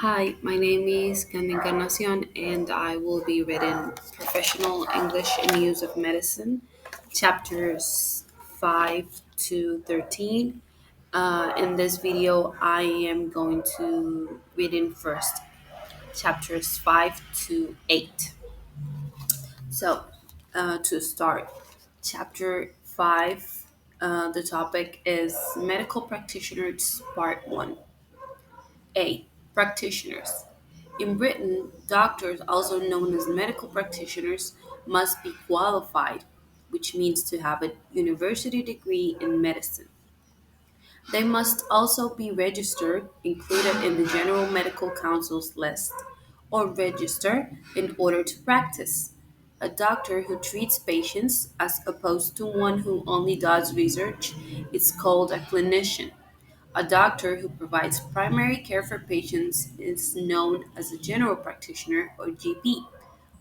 Hi, my name is Encarnacion, and I will be reading Professional English in Use of Medicine, chapters 5 to 13. In this video, I am going to read in first chapters 5 to 8. So, to start, chapter 5, the topic is Medical Practitioners Part 1. A. Practitioners. In Britain, doctors, also known as medical practitioners, must be qualified, which means to have a university degree in medicine. They must also be registered, included in the General Medical Council's list, or register in order to practice. A doctor who treats patients, as opposed to one who only does research, is called a clinician. A doctor who provides primary care for patients is known as a general practitioner or GP,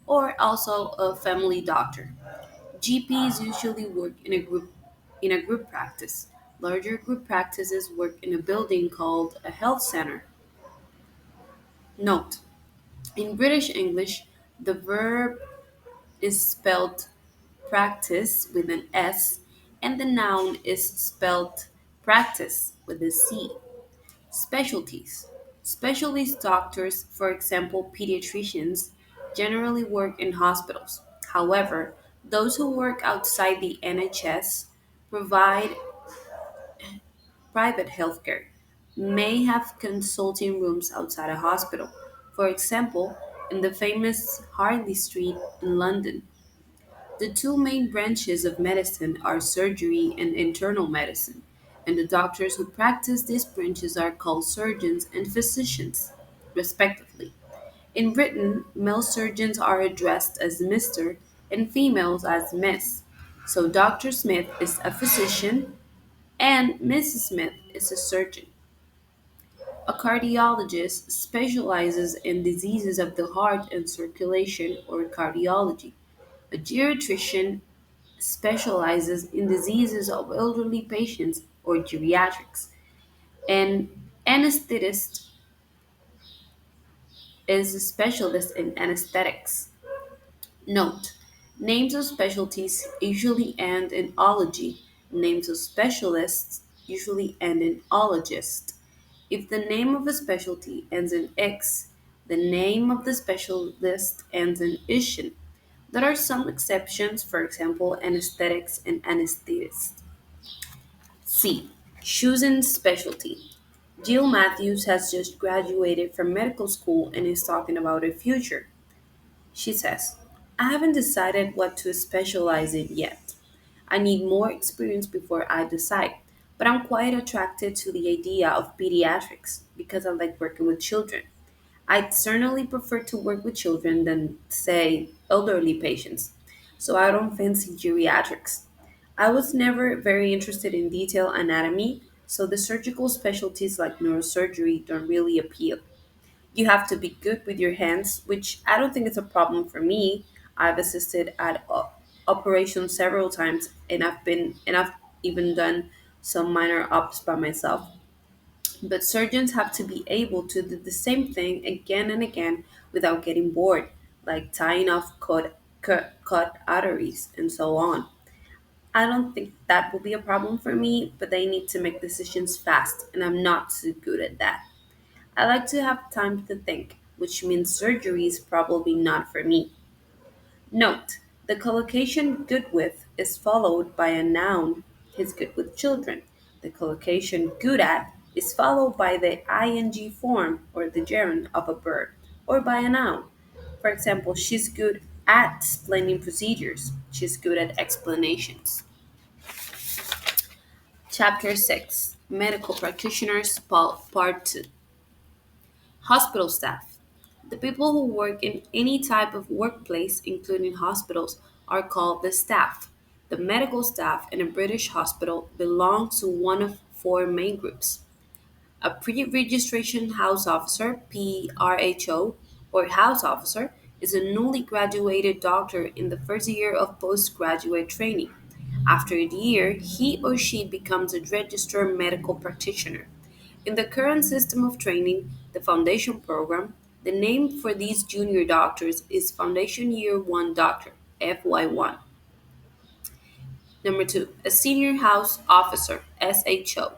or also a family doctor. GPs usually work in a group practice. Larger group practices work in a building called a health center. Note: in British English, the verb is spelled practice with an S, and the noun is spelled practice with a C. Specialties. Specialist doctors, for example pediatricians, generally work in hospitals. However, those who work outside the NHS provide private healthcare may have consulting rooms outside a hospital. For example, in the famous Harley Street in London. The two main branches of medicine are surgery and internal medicine, and the doctors who practice these branches are called surgeons and physicians, respectively. In Britain, male surgeons are addressed as Mr. and females as Miss. So Dr. Smith is a physician and Mrs. Smith is a surgeon. A cardiologist specializes in diseases of the heart and circulation or cardiology. A geriatrician specializes in diseases of elderly patients or geriatrics. An anesthetist is a specialist in anesthetics. Note: names of specialties usually end in ology, names of specialists usually end in ologist. If the name of a specialty ends in X, the name of the specialist ends in ischen. There are some exceptions, for example, anesthetics and anesthetists. C. Choosing specialty. Jill Matthews has just graduated from medical school and is talking about her future. She says, I haven't decided what to specialize in yet. I need more experience before I decide, but I'm quite attracted to the idea of pediatrics because I like working with children. I'd certainly prefer to work with children than, say, elderly patients, so I don't fancy geriatrics. I was never very interested in detailed anatomy, so the surgical specialties like neurosurgery don't really appeal. You have to be good with your hands, which I don't think is a problem for me. I've assisted at operations several times, and I've even done some minor ops by myself. But surgeons have to be able to do the same thing again and again without getting bored, like tying off cut arteries and so on. I don't think that will be a problem for me, but they need to make decisions fast, and I'm not too good at that. I like to have time to think, which means surgery is probably not for me. Note: the collocation good with is followed by a noun, he's good with children. The collocation good at is followed by the ing form or the gerund of a verb, or by a noun. For example, she's good at explaining procedures. She's good at explanations. Chapter 6: Medical Practitioners, Part 2. Hospital staff. The people who work in any type of workplace, including hospitals, are called the staff. The medical staff in a British hospital belong to one of four main groups: a pre registration house officer, PRHO, or house officer, is a newly graduated doctor in the first year of postgraduate training. After a year, he or she becomes a registered medical practitioner. In the current system of training, the foundation program, the name for these junior doctors is Foundation Year 1 Doctor, FY1. Number two, a senior house officer, SHO,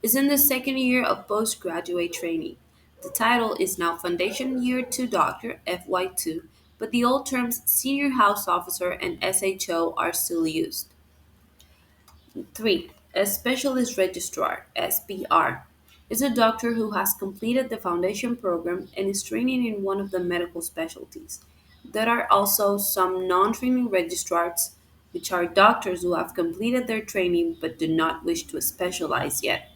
is in the second year of postgraduate training. The title is now Foundation Year 2 Doctor, FY2, but the old terms senior house officer and SHO are still used. 3. A specialist registrar, SBR, is a doctor who has completed the foundation program and is training in one of the medical specialties. There are also some non training registrars, which are doctors who have completed their training but do not wish to specialize yet.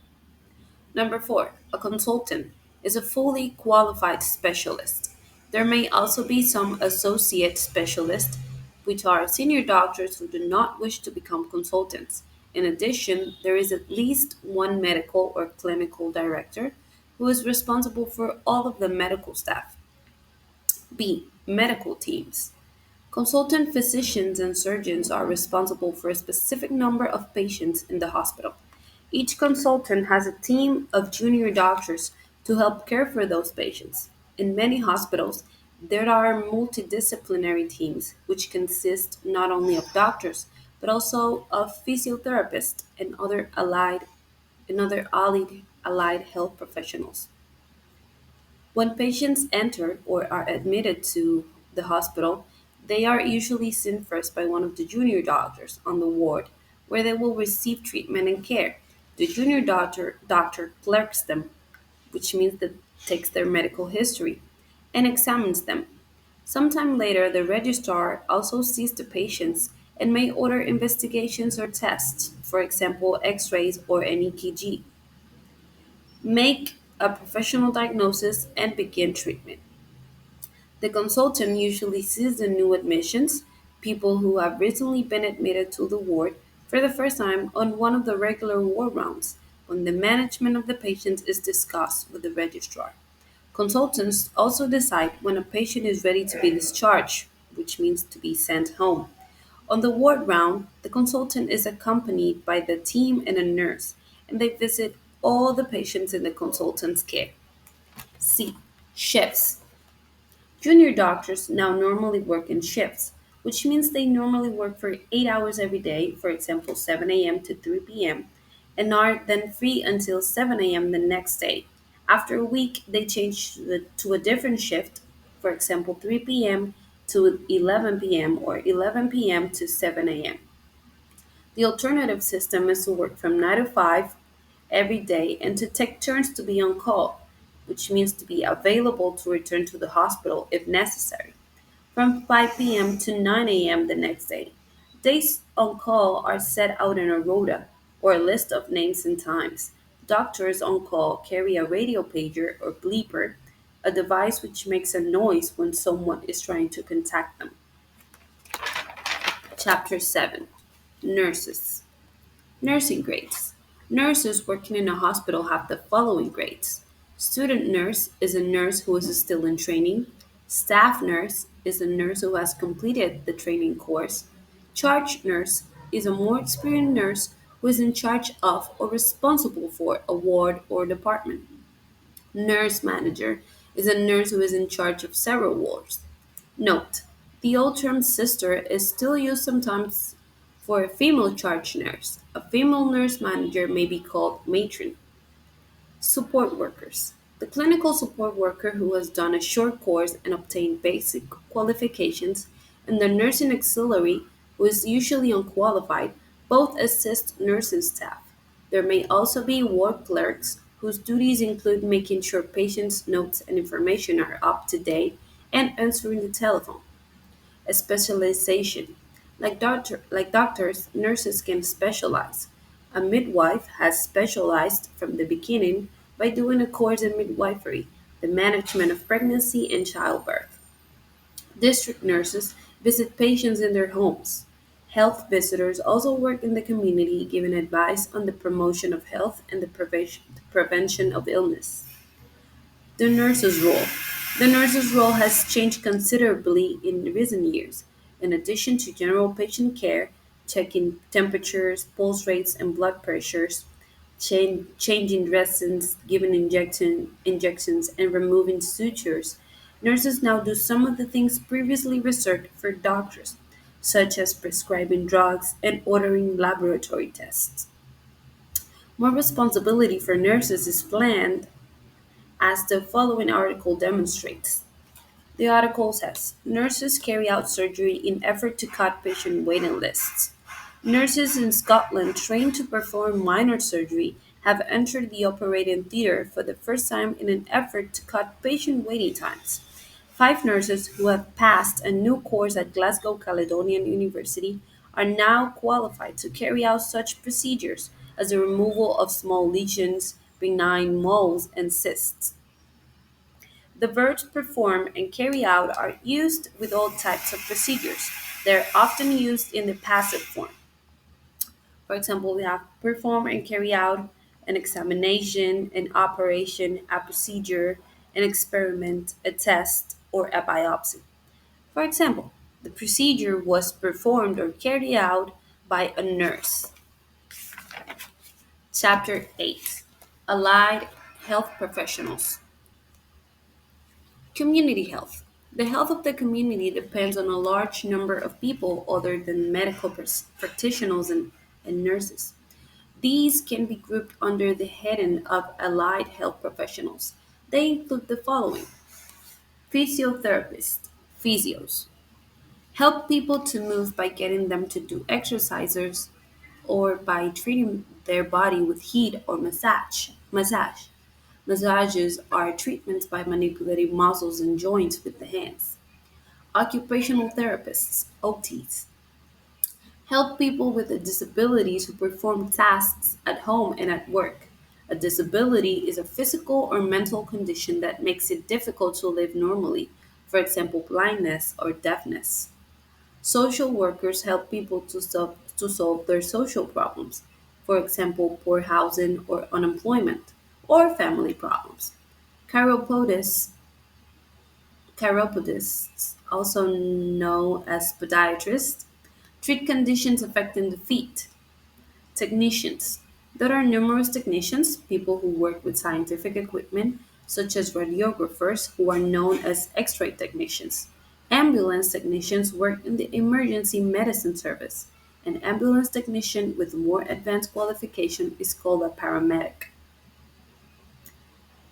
Number four, a consultant is a fully qualified specialist. There may also be some associate specialists, which are senior doctors who do not wish to become consultants. In addition, there is at least one medical or clinical director who is responsible for all of the medical staff. B. Medical teams. Consultant physicians and surgeons are responsible for a specific number of patients in the hospital. Each consultant has a team of junior doctors to help care for those patients. In many hospitals, there are multidisciplinary teams which consist not only of doctors but also of physiotherapists and other allied health professionals. When patients enter or are admitted to the hospital, they are usually seen first by one of the junior doctors on the ward, where they will receive treatment and care. The junior doctor clerks them, which means that takes their medical history, and examines them. Sometime later, the registrar also sees the patients and may order investigations or tests, for example, x-rays or an EKG, make a professional diagnosis, and begin treatment. The consultant usually sees the new admissions, people who have recently been admitted to the ward, for the first time on one of the regular ward rounds, when the management of the patient is discussed with the registrar. Consultants also decide when a patient is ready to be discharged, which means to be sent home. On the ward round, the consultant is accompanied by the team and a nurse, and they visit all the patients in the consultant's care. C. Shifts. Junior doctors now normally work in shifts, which means they normally work for 8 hours every day, for example, 7 a.m. to 3 p.m., and are then free until 7 a.m. the next day. After a week, they change to a different shift, for example, 3 p.m. to 11 p.m. or 11 p.m. to 7 a.m. The alternative system is to work from 9 to 5 every day and to take turns to be on call, which means to be available to return to the hospital if necessary, from 5 p.m. to 9 a.m. the next day. Days on call are set out in a rota or a list of names and times. Doctors on call carry a radio pager or bleeper, a device which makes a noise when someone is trying to contact them. Chapter 7. Nurses. Nursing grades. Nurses working in a hospital have the following grades. Student nurse is a nurse who is still in training. Staff nurse is a nurse who has completed the training course. Charge nurse is a more experienced nurse who is in charge of or responsible for a ward or department. Nurse manager is a nurse who is in charge of several wards. Note: the old term sister is still used sometimes for a female charge nurse. A female nurse manager may be called matron. Support workers. The clinical support worker who has done a short course and obtained basic qualifications, and the nursing auxiliary who is usually unqualified, both assist nursing staff. There may also be ward clerks whose duties include making sure patients' notes and information are up to date and answering the telephone. A specialization. Like doctors, nurses can specialize. A midwife has specialized from the beginning by doing a course in midwifery, the management of pregnancy and childbirth. District nurses visit patients in their homes. Health visitors also work in the community giving advice on the promotion of health and the prevention of illness. The nurse's role. The nurse's role has changed considerably in recent years. In addition to general patient care, checking temperatures, pulse rates, and blood pressures, changing dressings, giving injections, and removing sutures. Nurses now do some of the things previously reserved for doctors, such as prescribing drugs and ordering laboratory tests. More responsibility for nurses is planned, as the following article demonstrates. The article says nurses carry out surgery in effort to cut patient waiting lists. Nurses in Scotland trained to perform minor surgery have entered the operating theatre for the first time in an effort to cut patient waiting times. Five nurses who have passed a new course at Glasgow Caledonian University are now qualified to carry out such procedures as the removal of small lesions, benign moles, and cysts. The verbs perform and carry out are used with all types of procedures. They're often used in the passive form. For example, we have perform and carry out an examination, an operation, a procedure, an experiment, a test, or a biopsy. For example, the procedure was performed or carried out by a nurse. Chapter 8, Allied Health Professionals. Community health. The health of the community depends on a large number of people other than medical practitioners and nurses. These can be grouped under the heading of allied health professionals. They include the following: physiotherapists, physios, help people to move by getting them to do exercises or by treating their body with heat or massage. Massages are treatments by manipulating muscles and joints with the hands. Occupational therapists, OTs, help people with a disability to perform tasks at home and at work. A disability is a physical or mental condition that makes it difficult to live normally, for example, blindness or deafness. Social workers help people to solve their social problems, for example, poor housing or unemployment, or family problems. Chiropodists, chiropodists, also known as podiatrists, treat conditions affecting the feet. Technicians. There are numerous technicians, people who work with scientific equipment, such as radiographers, who are known as x ray technicians. Ambulance technicians work in the emergency medicine service. An ambulance technician with more advanced qualification is called a paramedic.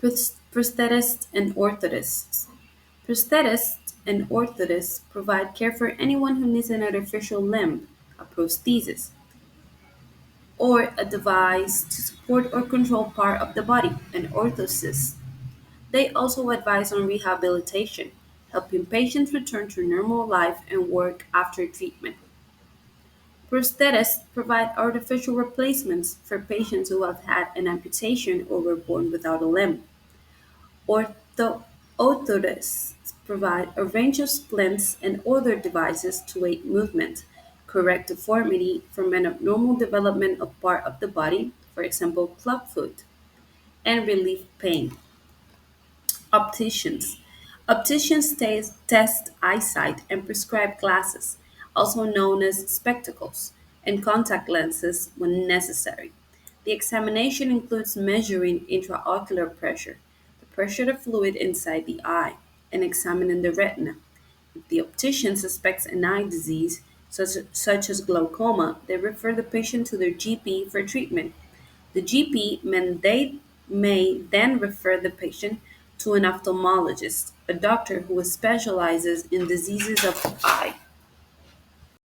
Prosthetists and orthotists. Prosthetists and orthotists provide care for anyone who needs an artificial limb, a prosthesis, or a device to support or control part of the body, an orthosis. They also advise on rehabilitation, helping patients return to normal life and work after treatment. Prosthetists provide artificial replacements for patients who have had an amputation or were born without a limb. Orthotists provide a range of splints and other devices to aid movement, correct deformity from an abnormal development of part of the body, for example, clubfoot, and relieve pain. Opticians. Opticians test eyesight and prescribe glasses, also known as spectacles, and contact lenses when necessary. The examination includes measuring intraocular pressure, the pressure of fluid inside the eye, and examining the retina. If the optician suspects an eye disease, such as glaucoma, they refer the patient to their GP for treatment. The GP may then refer the patient to an ophthalmologist, a doctor who specializes in diseases of the eye.